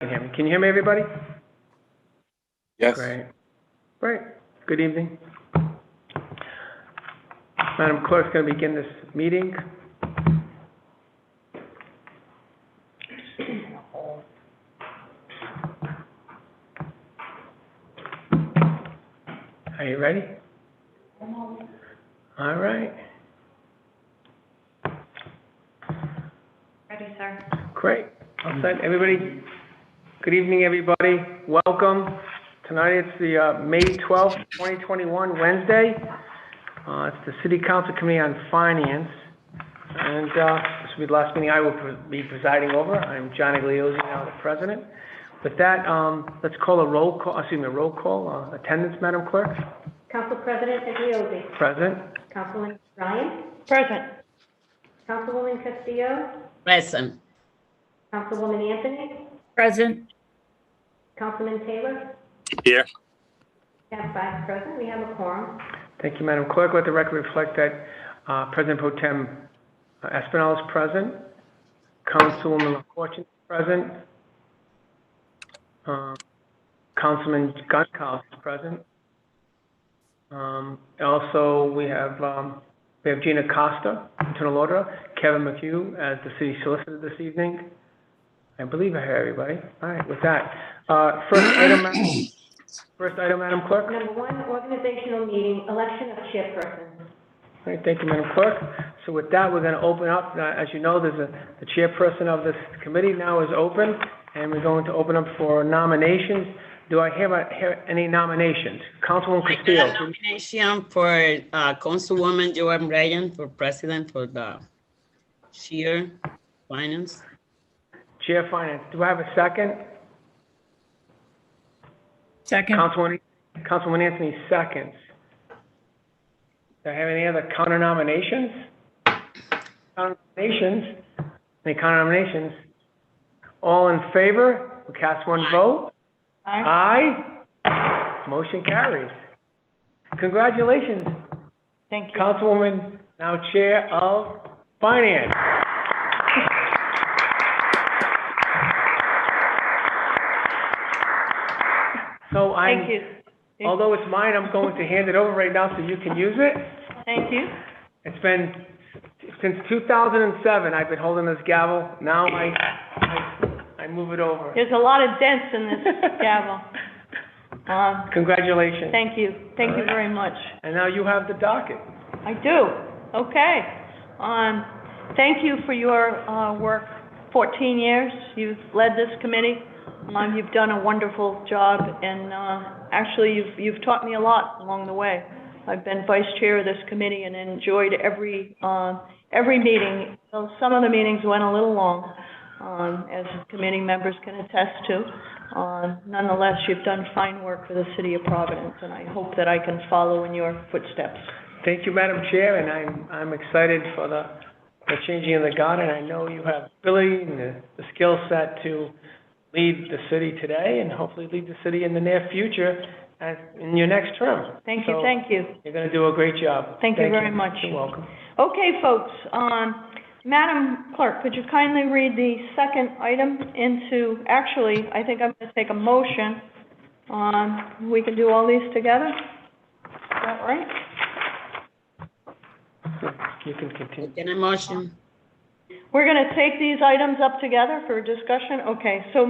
Can you hear me, everybody? Yes. Great. Good evening. Madam Clerk's going to begin this meeting. Are you ready? All right. Ready, sir. Great. All set. Everybody, good evening, everybody. Welcome. Tonight it's the May 12th, 2021, Wednesday. It's the City Council Committee on Finance. And this will be the last meeting I will be presiding over. I'm John Igliozzi, now the president. With that, let's call a roll call. Attendance, Madam Clerk. Council President Igliozzi. Present. Councilman Ryan. Present. Councilwoman Castillo. Present. Councilwoman Anthony. Present. Councilman Taylor. Here. Tab 5 present. We have a quorum. Thank you, Madam Clerk. Let the record reflect that President Pro Tem Espinal is present. Councilwoman LaFortune is present. Councilman Gunkow is present. Also, we have Gina Costa, Internal Auditor, Kevin McHugh as the City Solicitor this evening. I believe I hear everybody. All right, with that, first item, Madam Clerk. Number 1, organizational meeting, election of chairperson. All right, thank you, Madam Clerk. So with that, we're going to open up. As you know, the chairperson of this committee now is open, and we're going to open up for nominations. Do I hear any nominations? Councilwoman Castillo. Nomination for Councilwoman Joan Ryan for president for the Chair Finance. Chair Finance. Do I have a second? Second. Councilwoman Anthony seconds. Do I have any other counter nominations? Any counter nominations? All in favor? We'll cast one vote. Aye. Motion carries. Congratulations. Thank you. Councilwoman, now Chair of Finance. So Thank you. although it's mine, I'm going to hand it over right now so you can use it. Thank you. It's been since 2007 I've been holding this gavel. Now I move it over. There's a lot of dents in this gavel. Congratulations. Thank you. Thank you very much. And now you have the docket. I do. Okay. Thank you for your work. 14 years. You've led this committee. You've done a wonderful job, and actually you've taught me a lot along the way. I've been vice chair of this committee and enjoyed every meeting. So some of the meetings went a little long, as committee members can attest to. Nonetheless, you've done fine work for the city of Providence, and I hope that I can follow in your footsteps. Thank you, Madam Chair, and I'm excited for the changing of the guard, and I know you have ability and the skill set to lead the city today and hopefully lead the city in the near future and in your next term. Thank you, thank you. You're going to do a great job. Thank you very much. You're welcome. Okay, folks, Madam Clerk, could you kindly read the second item into, actually, I think I'm going to take a motion. We can do all these together? Is that right? You can continue. Can I motion? We're going to take these items up together for discussion? Okay, so,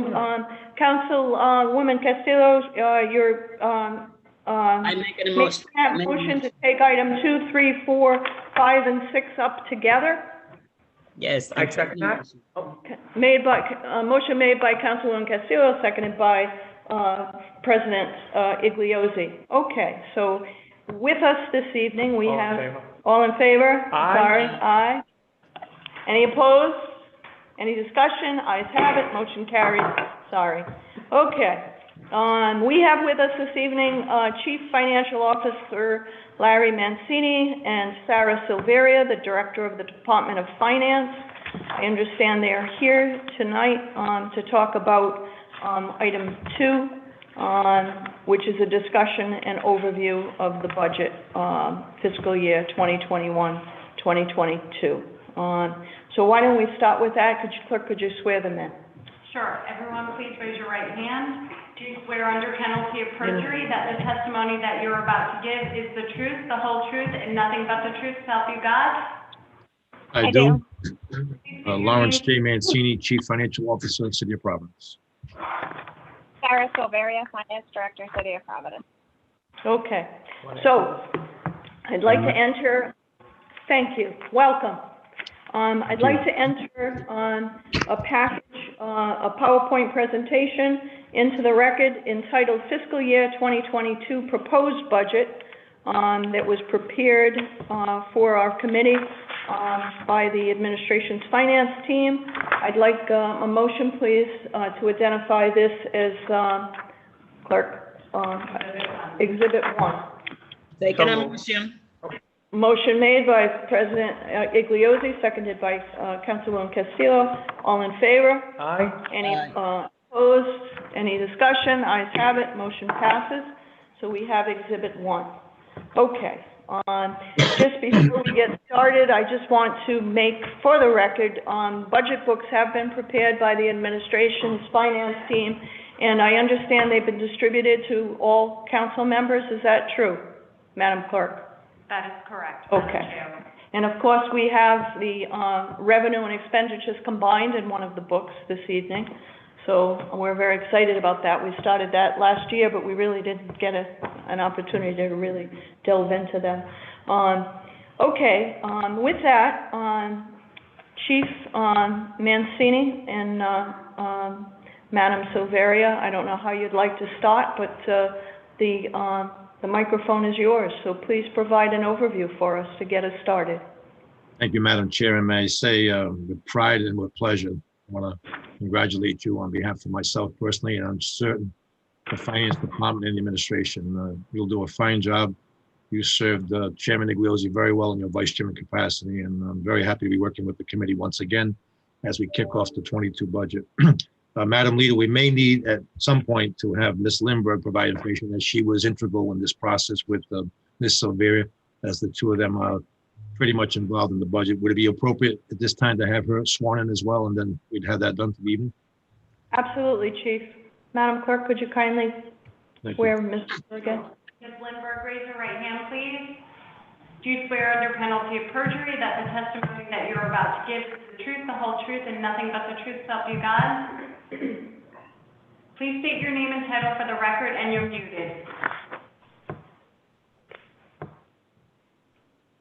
Councilwoman Castillo, you're, I make a motion. motion to take item 2, 3, 4, 5, and 6 up together? Yes. I second that. Motion made by Councilwoman Castillo, seconded by President Igliozzi. Okay, so with us this evening we have all in favor? Aye. Sorry, aye. Any opposed? Any discussion? Ayes have it. Motion carries. Sorry. Okay. We have with us this evening Chief Financial Officer Larry Mancini and Sarah Silveria, the Director of the Department of Finance. I understand they are here tonight to talk about item 2, which is a discussion and overview of the budget fiscal year 2021-2022. So why don't we start with that? Clerk, could you swear them in? Sure. Everyone, please raise your right hand. Do you swear under penalty of perjury that the testimony that you're about to give is the truth, the whole truth, and nothing but the truth, so help you God? I do. Lawrence J. Mancini, Chief Financial Officer, City of Providence. Sarah Silveria, Finance Director, City of Providence. Okay, so I'd like to enter, thank you, welcome. I'd like to enter a package, a PowerPoint presentation into the record entitled Fiscal Year 2022 Proposed Budget that was prepared for our committee by the administration's finance team. I'd like a motion, please, to identify this as clerk, Exhibit 1. Second motion. Motion made by President Igliozzi, seconded by Councilwoman Castillo. All in favor? Aye. Any opposed? Any discussion? Ayes have it. Motion passes. So we have Exhibit 1. Okay. Just before we get started, I just want to make, for the record, budget books have been prepared by the administration's finance team, and I understand they've been distributed to all council members. Is that true, Madam Clerk? That is correct. Okay. And of course, we have the revenue and expenditures combined in one of the books this evening. So we're very excited about that. We started that last year, but we really didn't get an opportunity to really delve into them. Okay, with that, Chief Mancini and Madam Silveria, I don't know how you'd like to start, but the microphone is yours, so please provide an overview for us to get us started. Thank you, Madam Chair, and may I say with pride and with pleasure, I want to congratulate you on behalf of myself personally, and I'm certain the Finance Department and the administration. You'll do a fine job. You served Chairman Igliozzi very well in your Vice Chairman capacity, and I'm very happy to be working with the committee once again as we kick off the 22 budget. Madam Leader, we may need at some point to have Ms. Lindberg provide information, as she was integral in this process with Ms. Silveria, as the two of them are pretty much involved in the budget. Would it be appropriate at this time to have her sworn in as well, and then we'd have that done for the evening? Absolutely, Chief. Madam Clerk, could you kindly swear Ms. Lindberg in? Ms. Lindberg, raise your right hand, please. Do you swear under penalty of perjury that the testimony that you're about to give is the truth, the whole truth, and nothing but the truth, so help you God? Please state your name and title for the record, and you're muted.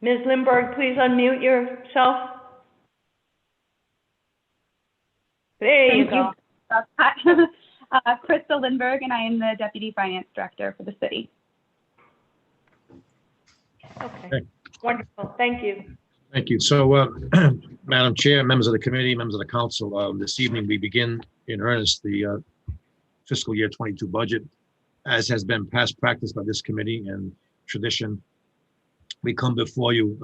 Ms. Lindberg, please unmute yourself. There you go. Crystal Lindberg, and I am the Deputy Finance Director for the city. Okay, wonderful. Thank you. Thank you. So, Madam Chair, members of the committee, members of the council, this evening we begin in earnest the fiscal year 22 budget. As has been past practice by this committee and tradition, we come before you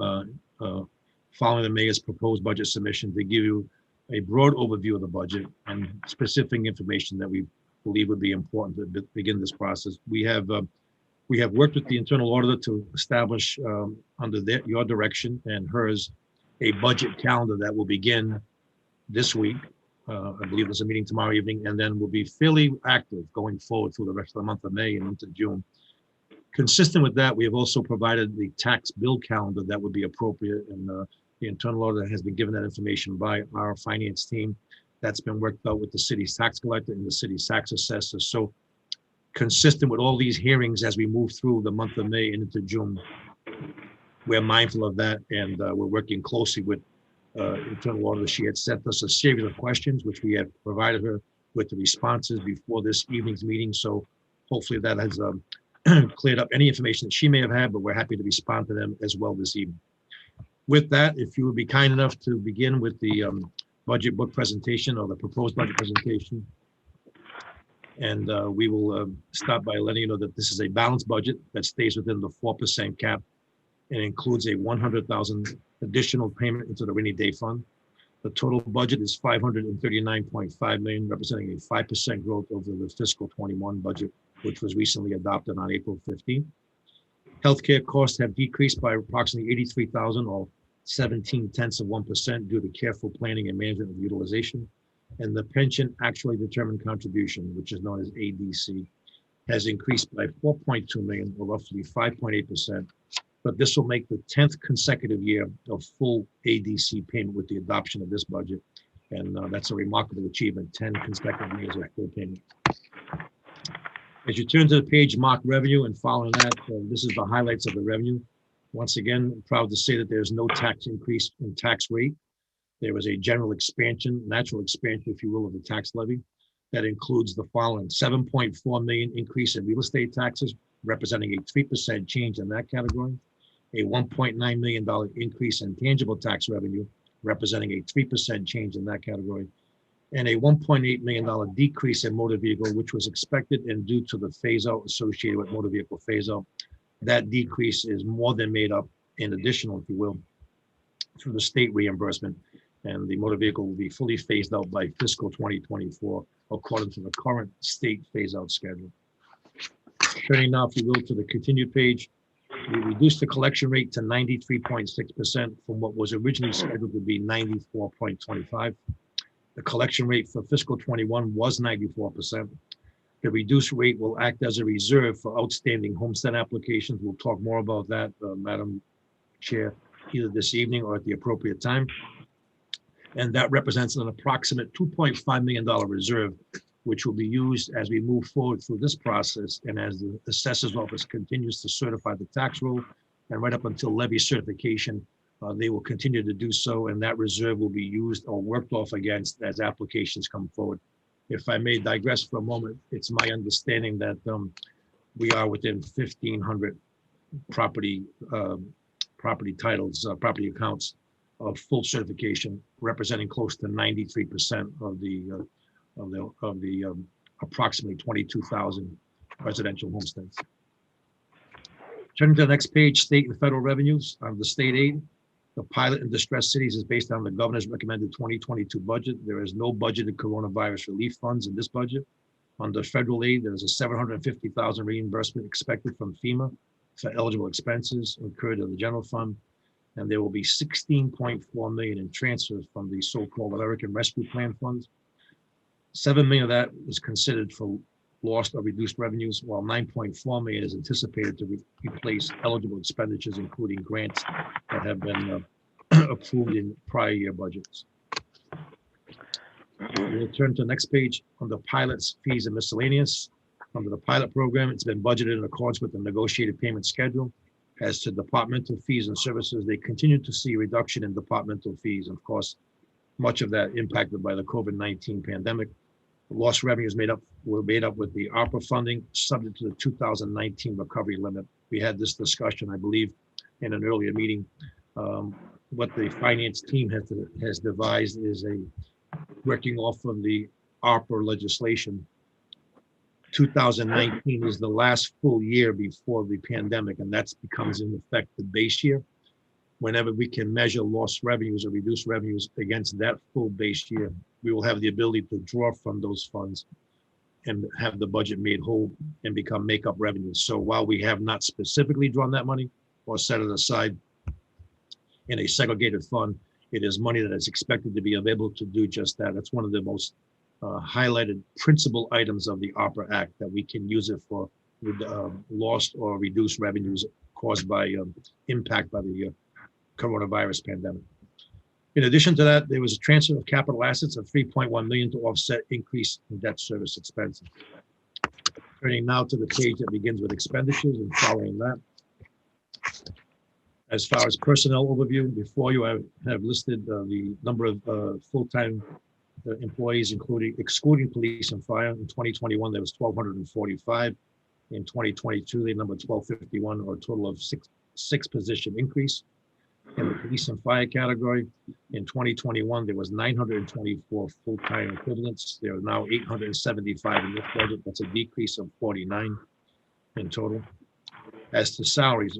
following the mayor's proposed budget submission to give you a broad overview of the budget and specific information that we believe would be important to begin this process. We have worked with the internal auditor to establish under your direction and hers a budget calendar that will begin this week. I believe there's a meeting tomorrow evening, and then we'll be fairly active going forward through the rest of the month of May and into June. Consistent with that, we have also provided the tax bill calendar that would be appropriate, and the internal auditor has been given that information by our finance team. That's been worked out with the city's tax collector and the city's tax assessor. So consistent with all these hearings as we move through the month of May and into June, we're mindful of that, and we're working closely with internal auditor. She had sent us a series of questions, which we have provided her with the responses before this evening's meeting. So hopefully that has cleared up any information that she may have had, but we're happy to respond to them as well this evening. With that, if you would be kind enough to begin with the budget book presentation, or the proposed budget presentation. And we will start by letting you know that this is a balanced budget that stays within the 4% cap and includes a $100,000 additional payment into the rainy day fund. The total budget is $539.5 million, representing a 5% growth over the fiscal 21 budget, which was recently adopted on April 15th. Healthcare costs have decreased by approximately $83,000, or 0.17% due to careful planning and management of utilization. And the pension actually determined contribution, which is known as ADC, has increased by 4.2 million, or roughly 5.8%. But this will make the 10th consecutive year of full ADC payment with the adoption of this budget. And that's a remarkable achievement, 10 consecutive years of full payment. As you turn to the page marked revenue and following that, this is the highlights of the revenue. Once again, I'm proud to say that there's no tax increase in tax rate. There was a general expansion, natural expansion, if you will, of the tax levy. That includes the following: 7.4 million increase in real estate taxes, representing a 3% change in that category. A $1.9 million increase in tangible tax revenue, representing a 3% change in that category. And a $1.8 million decrease in motor vehicle, which was expected and due to the phase out associated with motor vehicle phase out. That decrease is more than made up in additional, if you will, through the state reimbursement. And the motor vehicle will be fully phased out by fiscal 2024, according to the current state phase out schedule. Turning now, if you will, to the continued page, we reduced the collection rate to 93.6% from what was originally scheduled to be 94.25. The collection rate for fiscal 21 was 94%. The reduced rate will act as a reserve for outstanding homestead applications. We'll talk more about that, Madam Chair, either this evening or at the appropriate time. And that represents an approximate $2.5 million reserve, which will be used as we move forward through this process and as the assessor's office continues to certify the tax roll, and right up until levy certification, they will continue to do so, and that reserve will be used or worked off against as applications come forward. If I may digress for a moment, it's my understanding that we are within 1,500 property titles, property accounts of full certification, representing close to 93% of the approximately 22,000 residential homesteads. Turning to the next page, state and federal revenues of the state aid. The pilot in distressed cities is based on the governor's recommended 2022 budget. There is no budgeted coronavirus relief funds in this budget. Under federal aid, there is a $750,000 reimbursement expected from FEMA for eligible expenses incurred in the general fund. And there will be 16.4 million in transfers from the so-called American Rescue Plan funds. 7 million of that is considered for lost or reduced revenues, while 9.4 million is anticipated to replace eligible expenditures, including grants that have been approved in prior year budgets. We'll turn to the next page on the pilots, fees, and miscellaneous. Under the pilot program, it's been budgeted in accordance with the negotiated payment schedule. As to departmental fees and services, they continue to see a reduction in departmental fees. Of course, much of that impacted by the COVID-19 pandemic. Lost revenues were made up with the ARPA funding, subject to the 2019 recovery limit. We had this discussion, I believe, in an earlier meeting. What the finance team has devised is a working off of the ARPA legislation. 2019 is the last full year before the pandemic, and that becomes in effect the base year. Whenever we can measure lost revenues or reduced revenues against that full base year, we will have the ability to draw from those funds and have the budget made whole and become make-up revenues. So while we have not specifically drawn that money or set it aside in a segregated fund, it is money that is expected to be available to do just that. That's one of the most highlighted principal items of the ARPA Act, that we can use it for lost or reduced revenues caused by impact by the coronavirus pandemic. In addition to that, there was a transfer of capital assets of 3.1 million to offset increase in debt service expenses. Turning now to the page that begins with expenditures and following that. As far as personnel overview, before you I have listed the number of full-time employees, excluding police and fire. In 2021, there was 1,245. In 2022, they numbered 1,251, or a total of six position increase. In the police and fire category, in 2021, there was 924 full-time equivalents. There are now 875 in this budget. That's a decrease of 49 in total. As to salaries,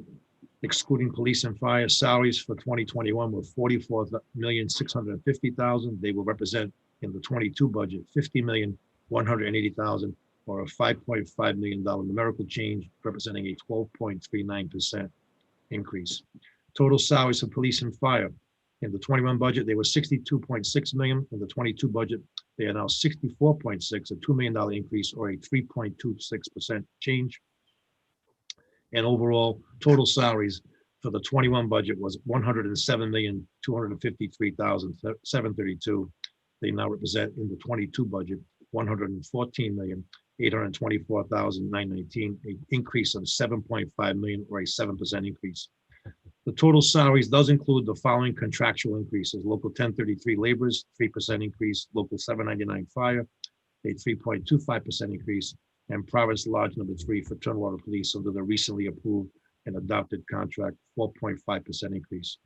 excluding police and fire, salaries for 2021 were 44,650,000. They will represent in the 22 budget, 50,180,000, or a $5.5 million numerical change, representing a 12.39% increase. Total salaries for police and fire. In the 21 budget, they were 62.6 million. In the 22 budget, They are now 64.6, a $2 million increase or a 3.26% change. And overall, total salaries for the 21 budget was $107,253,732. They now represent in the 22 budget, $114,824,919, an increase of $7.5 million or a 7% increase. The total salaries does include the following contractual increases: local 1033 laborers, 3% increase; local 799 fire, a 3.25% increase; and Providence Lodge number 3 fraternal order police under the recently approved and adopted contract, 4.5% increase.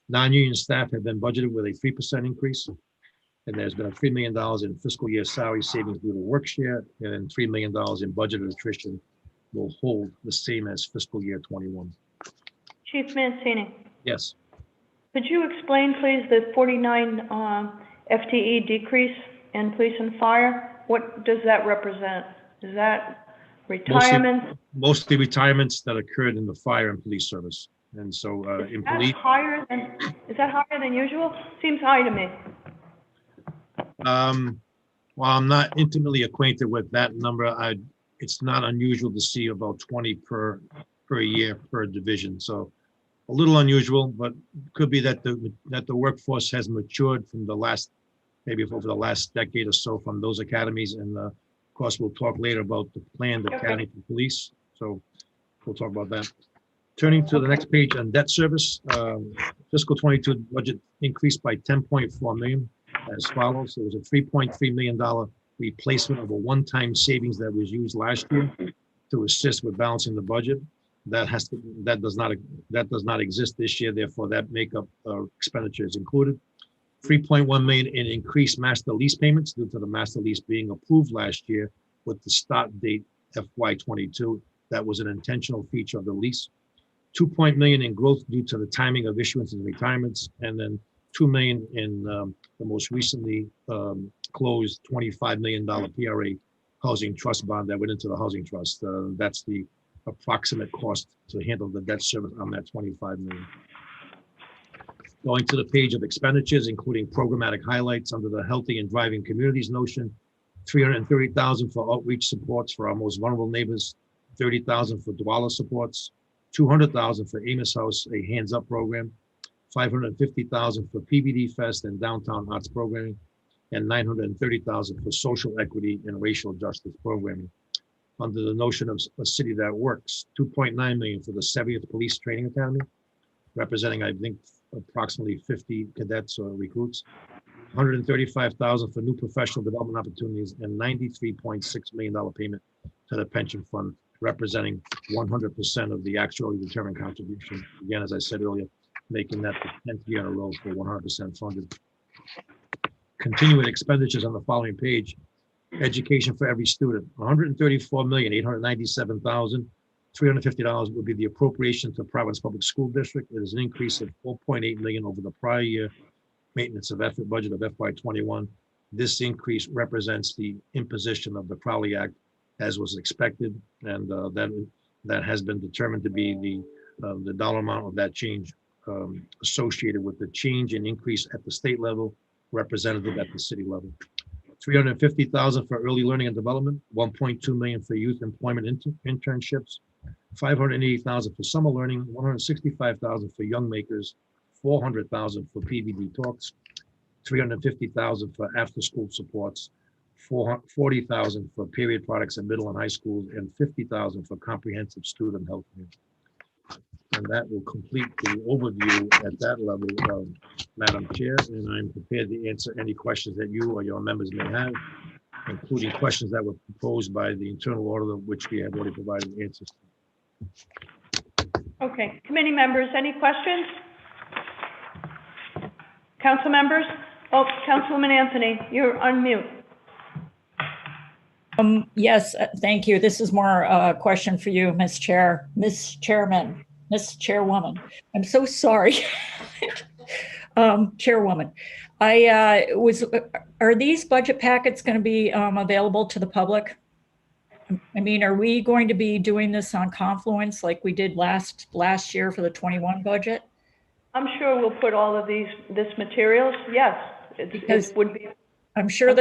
Non-union staff have been budgeted with a 3% increase, and there's been a $3 million in fiscal year salary savings due to work share, and $3 million in budgeted attrition will hold the same as fiscal year 21. Chief Mancini, Yes. could you explain, please, the 49 FTE decrease in police and fire? What does that represent? Is that retirement? Mostly retirements that occurred in the fire and police service. And so in police. Is that higher than usual? Seems high to me. While I'm not intimately acquainted with that number, it's not unusual to see about 20 per year per division. So a little unusual, but could be that the workforce has matured from maybe over the last decade or so from those academies. And of course, we'll talk later about the planned academy for police. So we'll talk about that. Turning to the next page on debt service, fiscal 22 budget increased by 10.4 million as follows. There was a $3.3 million replacement of a one-time savings that was used last year to assist with balancing the budget. That does not exist this year. Therefore, that makeup expenditure is included. 3.1 million in increased master lease payments due to the master lease being approved last year with the start date FY22. That was an intentional feature of the lease. 2 million in growth due to the timing of issuance and retirements, and then 2 million in the most recently closed $25 million PRA housing trust bond that went into the housing trust. That's the approximate cost to handle the debt service on that 25 million. Going to the page of expenditures, including programmatic highlights under the healthy and thriving communities notion, 330,000 for outreach supports for our most vulnerable neighbors, 30,000 for Dwala supports, 200,000 for Amos House, a hands up program, 550,000 for PVD Fest and downtown arts programming, and 930,000 for social equity and racial justice programming. Under the notion of a city that works, 2.9 million for the 70th Police Training Academy, representing, I think, approximately 50 cadets or recruits, 135,000 for new professional development opportunities, and $93.6 million payment to the pension fund, representing 100% of the actually determined contribution. Again, as I said earlier, making that the 10th year in a row for 100% funded. Continuing expenditures on the following page. Education for every student, $134,897,350 would be the appropriation to Providence Public School District. It is an increase of 4.8 million over the prior year maintenance of effort budget of FY21. This increase represents the imposition of the Crowley Act as was expected, and that has been determined to be the dollar amount of that change associated with the change and increase at the state level, representative at the city level. 350,000 for early learning and development, 1.2 million for youth employment internships, 580,000 for summer learning, 165,000 for young makers, 400,000 for PVD talks, 350,000 for after school supports, 40,000 for period products in middle and high schools, and 50,000 for comprehensive student health care. And that will complete the overview at that level, Madam Chair, and I'm prepared to answer any questions that you or your members may have, including questions that were proposed by the internal auditor, which we have already provided answers to. Okay, committee members, any questions? Council members? Oh, Councilwoman Anthony, you're on mute. Yes, thank you. This is more a question for you, Ms. Chairwoman. I'm so sorry. Chairwoman, are these budget packets going to be available to the public? I mean, are we going to be doing this on Confluence like we did last year for the 21 budget? I'm sure we'll put all of this materials. Yes, it would be. I'm sure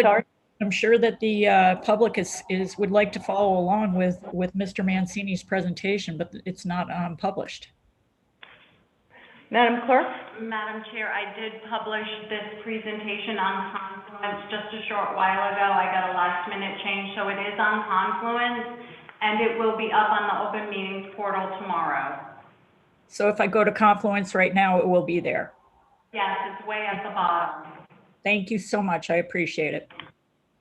I'm sure that the public would like to follow along with Mr. Mancini's presentation, but it's not published. Madam Clerk? Madam Chair, I did publish this presentation on Confluence just a short while ago. I got a last minute change, so it is on Confluence, and it will be up on the Open Meetings portal tomorrow. So if I go to Confluence right now, it will be there. Yes, it's way at the bottom. Thank you so much. I appreciate it.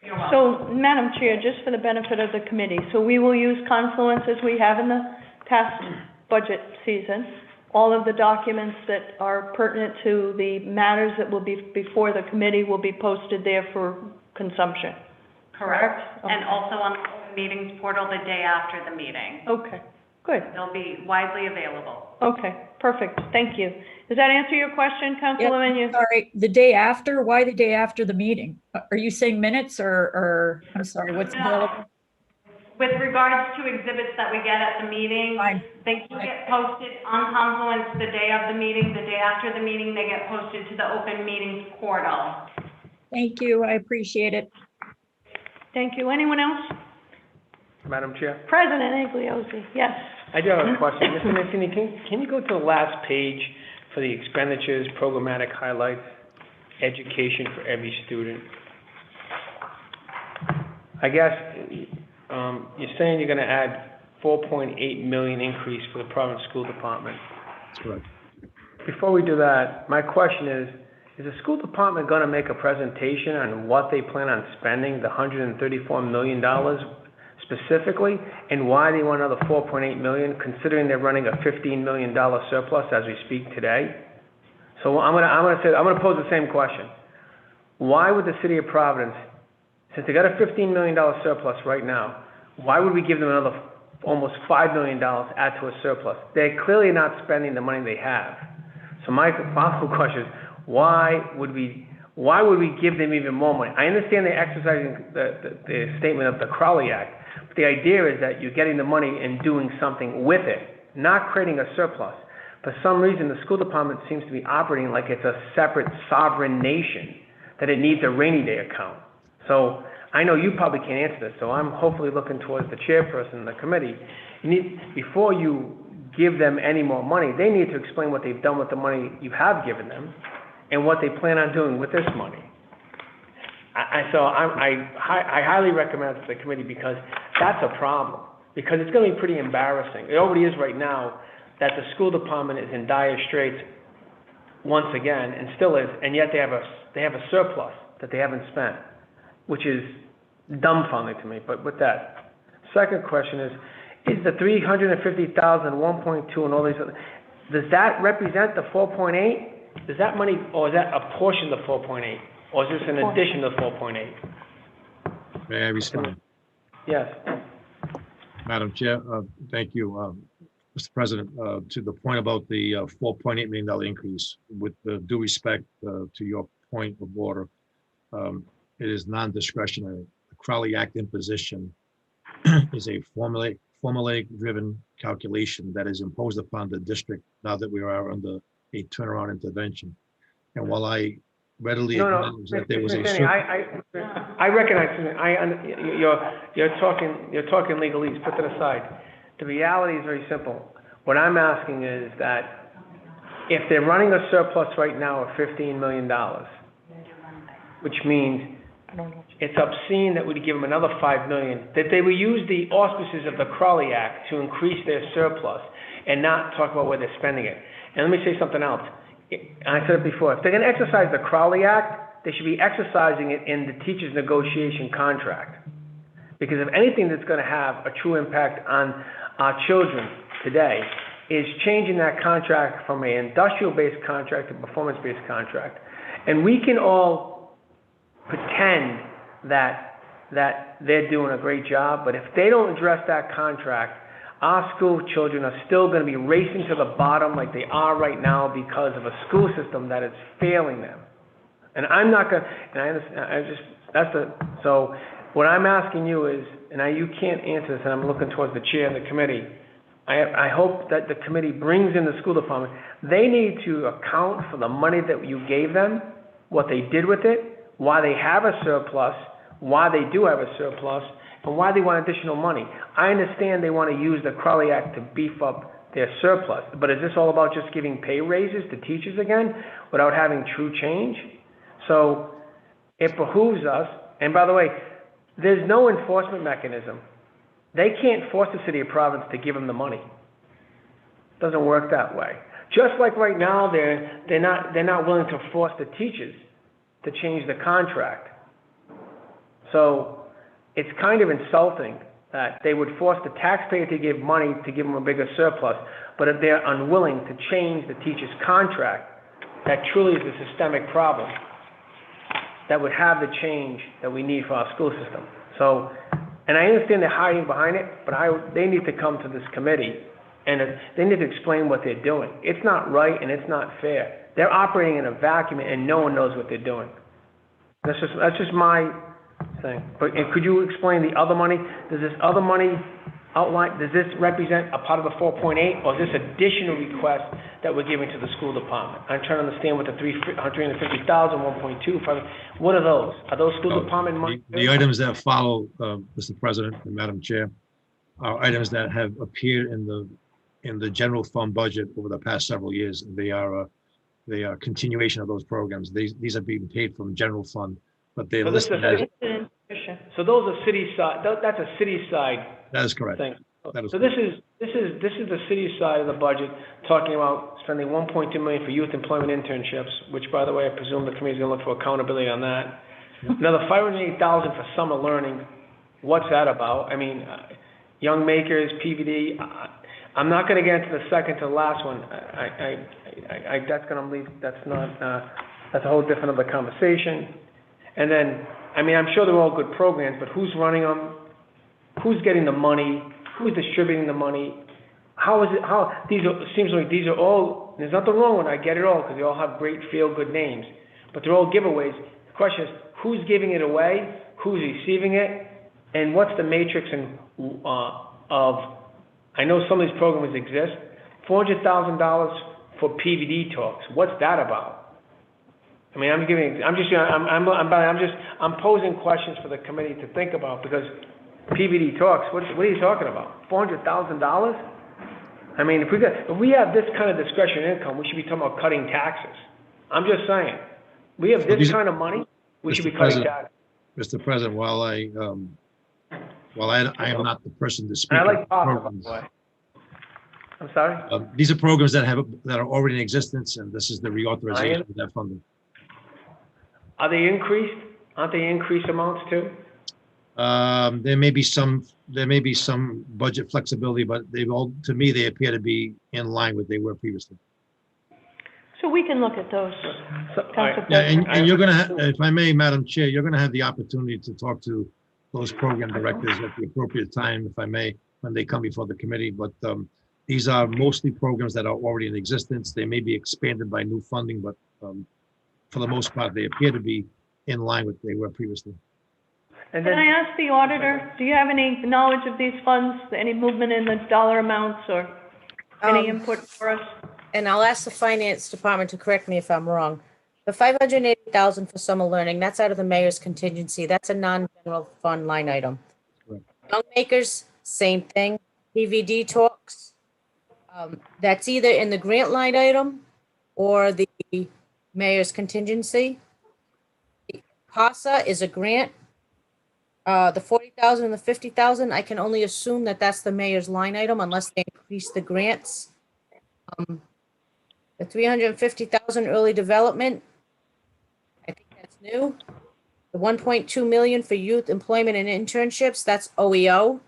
You're welcome. So, Madam Chair, just for the benefit of the committee, so we will use Confluence as we have in the past budget season. All of the documents that are pertinent to the matters that will be before the committee will be posted there for consumption. Correct. Okay. And also on the Open Meetings portal the day after the meeting. Okay, good. They'll be widely available. Okay, perfect. Thank you. Does that answer your question, Councilwoman? Yeah, sorry, the day after? Why the day after the meeting? Are you saying minutes or I'm sorry, what's available? With regards to exhibits that we get at the meeting, Fine. they do get posted on Confluence the day of the meeting. The day after the meeting, they get posted to the Open Meetings portal. Thank you. I appreciate it. Thank you. Anyone else? Madam Chair? President Igliozzi, yes. I do have a question. Mr. Mancini, can you go to the last page for the expenditures, programmatic highlights, education for every student? I guess you're saying you're going to add 4.8 million increase for the Providence School Department. That's correct. Before we do that, my question is the school department going to make a presentation on what they plan on spending the $134 million specifically, and why they want another 4.8 million, considering they're running a $15 million surplus as we speak today? So I'm gonna pose the same question. Why would the city of Providence, since they got a $15 million surplus right now, why would we give them another almost $5 million add to a surplus? They're clearly not spending the money they have. So my follow-up question is, why would we give them even more money? I understand they're exercising the statement of the Crowley Act, but the idea is that you're getting the money and doing something with it, not creating a surplus. For some reason, the school department seems to be operating like it's a separate sovereign nation, that it needs a rainy day account. So I know you probably can't answer this, so I'm hopefully looking towards the chairperson of the committee. Before you give them any more money, they need to explain what they've done with the money you have given them and what they plan on doing with this money. So I highly recommend it to the committee, because that's a problem. Because it's going to be pretty embarrassing. It already is right now that the school department is in dire straits once again, and still is, and yet they have a surplus that they haven't spent, which is dumbfounding to me. But with that, second question is the 350,000, 1.2, and all these other, does that represent the 4.8? Is that money, or is that a portion of the 4.8? Or is this an addition to 4.8? May I respond? Yes. Madam Chair, thank you. Mr. President, to the point about the $4.8 million increase, with due respect to your point of order, it is non-discretionary. The Crowley Act imposition is a formulaic-driven calculation that is imposed upon the district now that we are under a turnaround intervention. And while I readily acknowledge that there was a I recognize you're talking legalese. Put that aside. The reality is very simple. What I'm asking is that if they're running a surplus right now of $15 million, which means it's obscene that we'd give them another $5 million, that they would use the auspices of the Crowley Act to increase their surplus and not talk about where they're spending it. And let me say something else. I said it before. If they're going to exercise the Crowley Act, they should be exercising it in the teacher's negotiation contract. Because if anything that's going to have a true impact on our children today is changing that contract from an industrial-based contract to a performance-based contract. And we can all pretend that they're doing a great job, but if they don't address that contract, our school children are still going to be racing to the bottom like they are right now because of a school system that is failing them. And I'm not going to, and I understand, so what I'm asking you is, and you can't answer this, and I'm looking towards the chair of the committee, I hope that the committee brings in the school department. They need to account for the money that you gave them, what they did with it, why they have a surplus, why they do have a surplus and why they want additional money. I understand they want to use the Crowley Act to beef up their surplus, but is this all about just giving pay raises to teachers again without having true change? So it behooves us, and by the way, there's no enforcement mechanism. They can't force the city of Providence to give them the money. It doesn't work that way. Just like right now, they're not willing to force the teachers to change the contract. So it's kind of insulting that they would force the taxpayer to give money to give them a bigger surplus, but if they're unwilling to change the teacher's contract, that truly is a systemic problem that would have the change that we need for our school system. So, and I understand they're hiding behind it, but they need to come to this committee and they need to explain what they're doing. It's not right and it's not fair. They're operating in a vacuum and no one knows what they're doing. That's just my thing. But and could you explain the other money? Does this other money outline, does this represent a part of the 4.8 or is this additional request that we're giving to the school department? I'm trying to understand what the 350,000, 1.2, what are those? Are those school department money? The items that follow, Mr. President and Madam Chair, are items that have appeared in the general fund budget over the past several years. They are a continuation of those programs. These are being paid from general fund, but they're listed as. So those are city side. That's a city side. That is correct. Thing. That is so correct. this is the city side of the budget, talking about spending 1.2 million for youth employment internships, which, by the way, I presume the committee is going to look for accountability on that. Another 508,000 for summer learning. What's that about? I mean, young makers, PVD. I'm not going to get into the second to last one. That's going to leave. That's not. That's a whole different of a conversation. And then, I mean, I'm sure they're all good programs, but who's running them? Who's getting the money? Who's distributing the money? How is it? How seems like these are all. There's nothing wrong with it. I get it all because they all have great feel-good names, but they're all giveaways. The question is, who's giving it away? Who's receiving it? And what's the matrix of? I know some of these programs exist. $400,000 for PVD talks. What's that about? I mean, I'm posing questions for the committee to think about because PVD talks. What are you talking about? $400,000? I mean, if we have this kind of discretionary income, we should be talking about cutting taxes. I'm just saying, we have this kind of money, we should be cutting taxes. Mr. President, while I am not the person to speak. And I like talking, by the way. I'm sorry? These are programs that are already in existence, and this is the reauthorization of that funding. Are they increased? Aren't they increased amounts too? There may be some budget flexibility, but to me, they appear to be in line with what they were previously. So we can look at those. Yeah, and you're going to, if I may, Madam Chair, you're going to have the opportunity to talk to those program directors at the appropriate time, if I may, when they come before the committee. But these are mostly programs that are already in existence. They may be expanded by new funding, but for the most part, they appear to be in line with what they were previously. Can I ask the auditor, do you have any knowledge of these funds, any movement in the dollar amounts or any input for us? And I'll ask the finance department to correct me if I'm wrong. The 580,000 for summer learning, that's out of the mayor's contingency. That's a non-general fund line item. Correct. Young makers, same thing. PVD talks, that's either in the grant line item or the mayor's contingency. CASA is a grant. The 40,000 and the 50,000, I can only assume that that's the mayor's line item unless they increase the grants. The 350,000 early development, I think that's new. The 1.2 million for youth employment and internships, that's OEO.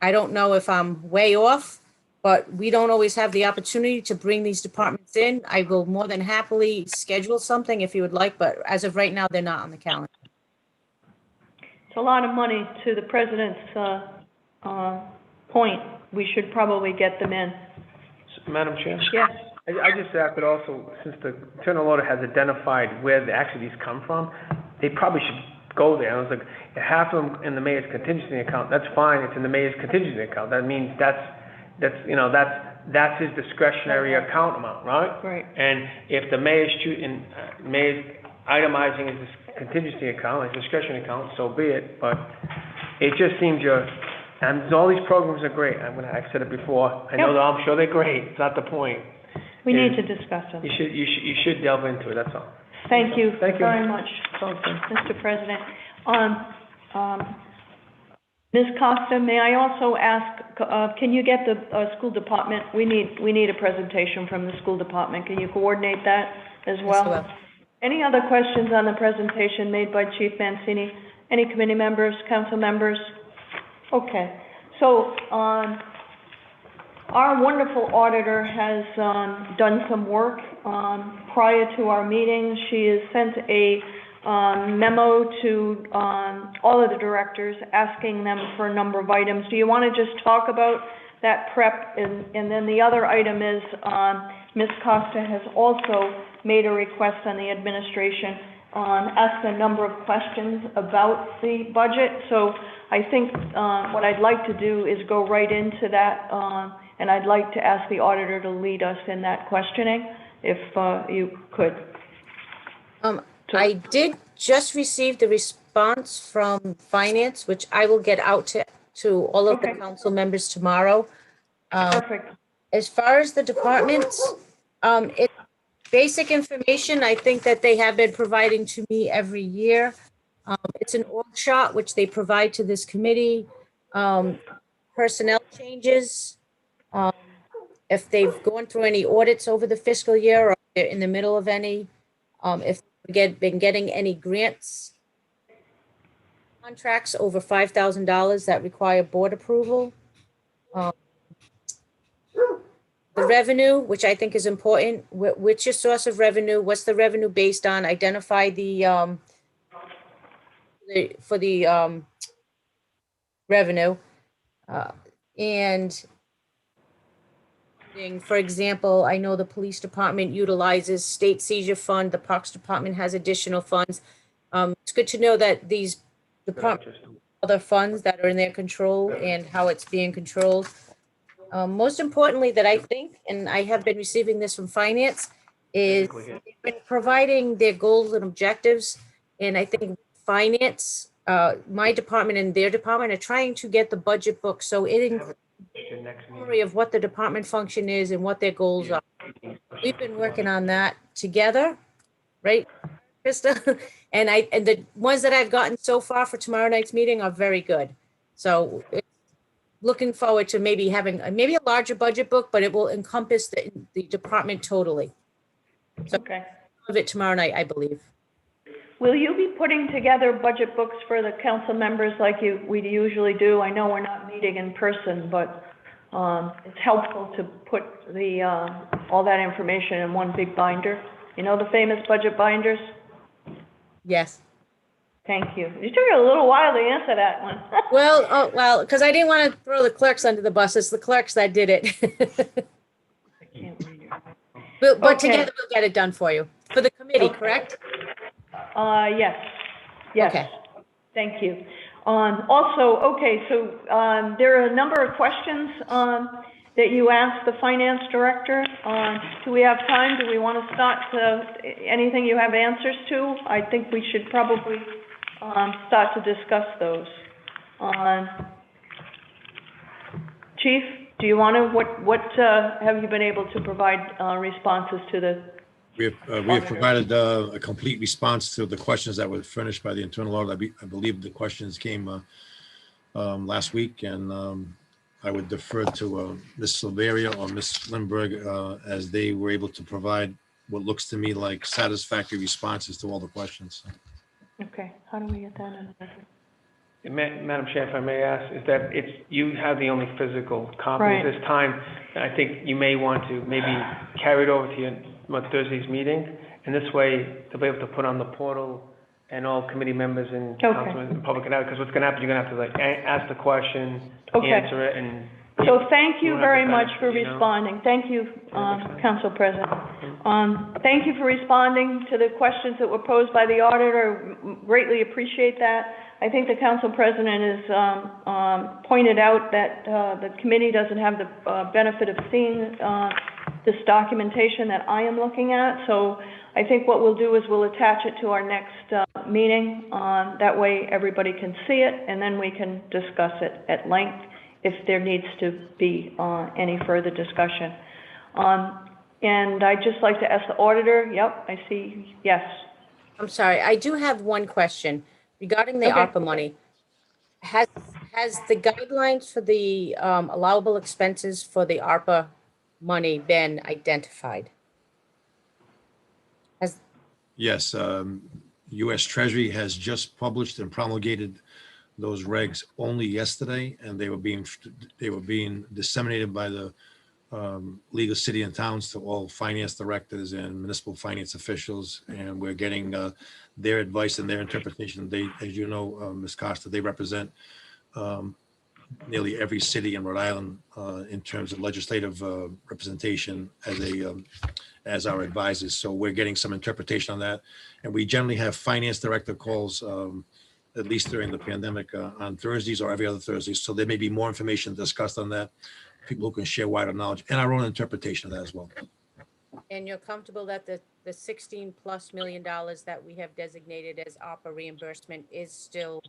I don't know if I'm way off, but we don't always have the opportunity to bring these departments in. I will more than happily schedule something if you would like, but as of right now, they're not on the calendar. It's a lot of money to the president's point. We should probably get them in. Madam Chair? Yes. I just asked it also, since the internal audit has identified where these come from, they probably should go there. I was like, half of them in the mayor's contingency account, that's fine, it's in the mayor's contingency account. That means that's his discretionary account amount, right? Right. And if the mayor's itemizing his contingency account, a discretionary account, so be it, but it just seems and all these programs are great, I've said it before, I'm sure they're great, it's not the point. We need to discuss them. You should delve into it, that's all. Thank you Thank you. very much, Mr. President. Ms. Costa, may I also ask, can you get the school department, we need a presentation from the school department. Can you coordinate that as well? Yes, I will. Any other questions on the presentation made by Chief Mancini? Any committee members, council members? Okay, so, our wonderful auditor has, done some work, prior to our meeting. She has sent a, memo to, all of the directors, asking them for a number of items. Do you want to just talk about that prep? And then the other item is, Ms. Costa has also made a request on the administration, asked a number of questions about the budget. So I think, what I'd like to do is go right into that, and I'd like to ask the auditor to lead us in that questioning, if, you could. I did just receive the response from finance, which I will get out to all of the council members tomorrow. Perfect. As far as the departments, it's basic information, I think that they have been providing to me every year. It's an org chart, which they provide to this committee. Personnel changes, if they've gone through any audits over the fiscal year or they're in the middle of any, if they've been getting any grants, contracts over $5,000 that require board approval. The revenue, which I think is important, what's your source of revenue? What's the revenue based on? Identify the revenue. And for example, I know the police department utilizes state seizure fund. The parks department has additional funds. It's good to know that these departments have other funds that are in their control and how it's being controlled. Most importantly, that I think, and I have been receiving this from finance, is they've been providing their goals and objectives. And I think finance, my department and their department are trying to get the budget book so it includes a summary of what the department function is and what their goals are. We've been working on that together, right, Krista? And the ones that I've gotten so far for tomorrow night's meeting are very good. So looking forward to maybe having maybe a larger budget book, but it will encompass the department totally. So of it tomorrow night, I believe. Will you be putting together budget books for the council members like we usually do? I know we're not meeting in person, but it's helpful to put the all that information in one big binder. You know the famous budget binders? Yes. Thank you. You took a little while to answer that one. Well, because I didn't want to throw the clerks under the bus. It's the clerks that did it. I can't read it. But together we'll get it done for you. For the committee, correct? Yes. Yes. Okay. Thank you. Also, so there are a number of questions that you asked the finance director. Do we have time? Do we want to start anything you have answers to? I think we should probably start to discuss those. Chief, do you want to, what have you been able to provide responses to the? We have provided a complete response to the questions that were furnished by the internal audit. I believe the questions came last week, and I would defer to Ms. Silveria or Ms. Lindberg as they were able to provide what looks to me like satisfactory responses to all the questions. Okay, how do we get that in the record? Madam Chair, if I may ask, is that you have the only physical copy at this time. I think you may want to maybe carry it over to your Thursday's meeting, and this way they'll be able to put on the portal and all committee members and councilmen and public, because what's going to happen, you're going to have to ask the question, answer it, and so thank you very much for responding. Thank you, Council President. Thank you for responding to the questions that were posed by the auditor. Greatly appreciate that. I think the Council President has pointed out that the committee doesn't have the benefit of seeing this documentation that I am looking at. So I think what we'll do is we'll attach it to our next meeting. That way, everybody can see it, and then we can discuss it at length if there needs to be any further discussion. And I'd just like to ask the auditor, yep, I see, yes. I'm sorry, I do have one question regarding the Okay. ARPA money. Has the guidelines for the allowable expenses for the ARPA money been identified? Yes, US Treasury has just published and promulgated those regs only yesterday, and they were being disseminated by the League of City and Towns to all finance directors and municipal finance officials, and we're getting their advice and their interpretation. They, as you know, Ms. Costa, they represent nearly every city in Rhode Island in terms of legislative representation as our advisors. So we're getting some interpretation on that, and we generally have finance director calls at least during the pandemic on Thursdays or every other Thursday. So there may be more information discussed on that. People who can share wider knowledge and our own interpretation of that as well. And you're comfortable that the $16+ million that we have designated as ARPA reimbursement is still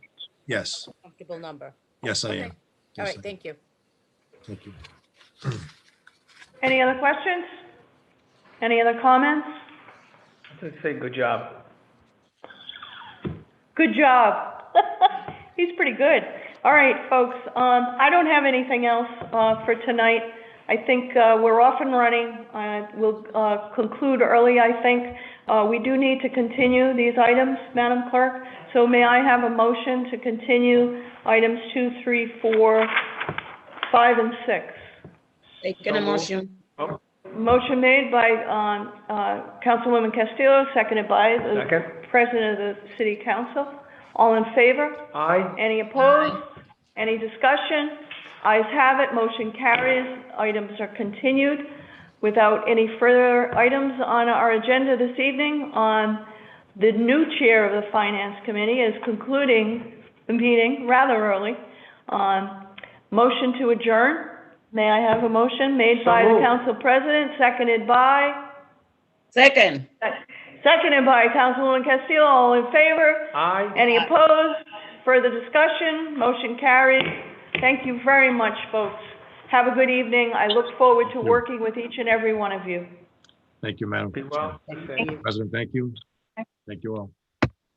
Yes. a comfortable number? Yes, I am. Okay. All Yes, right, I am. thank you. Thank you. Any other questions? Any other comments? Let's say good job. Good job. He's pretty good. All right, folks, I don't have anything else for tonight. I think we're off and running. We'll conclude early, I think. We do need to continue these items, Madam Clerk. So may I have a motion to continue items 2, 3, 4, 5, and 6? Taking a motion. Motion made by Councilwoman Castillo, seconded by the Second. President of the City Council. All in favor? Aye. Any opposed? Any discussion? Ayes have it, motion carries. Items are continued. Without any further items on our agenda this evening, the new chair of the Finance Committee is concluding the meeting rather early. Motion to adjourn. May I have a motion made by the Council President, seconded by? Second. Seconded by Councilwoman Castillo. All in favor? Aye. Any opposed? Further discussion? Motion carries. Thank you very much, folks. Have a good evening. I look forward to working with each and every one of you. Thank you, Madam Be well. Be safe. President. Thank you. Thank you all.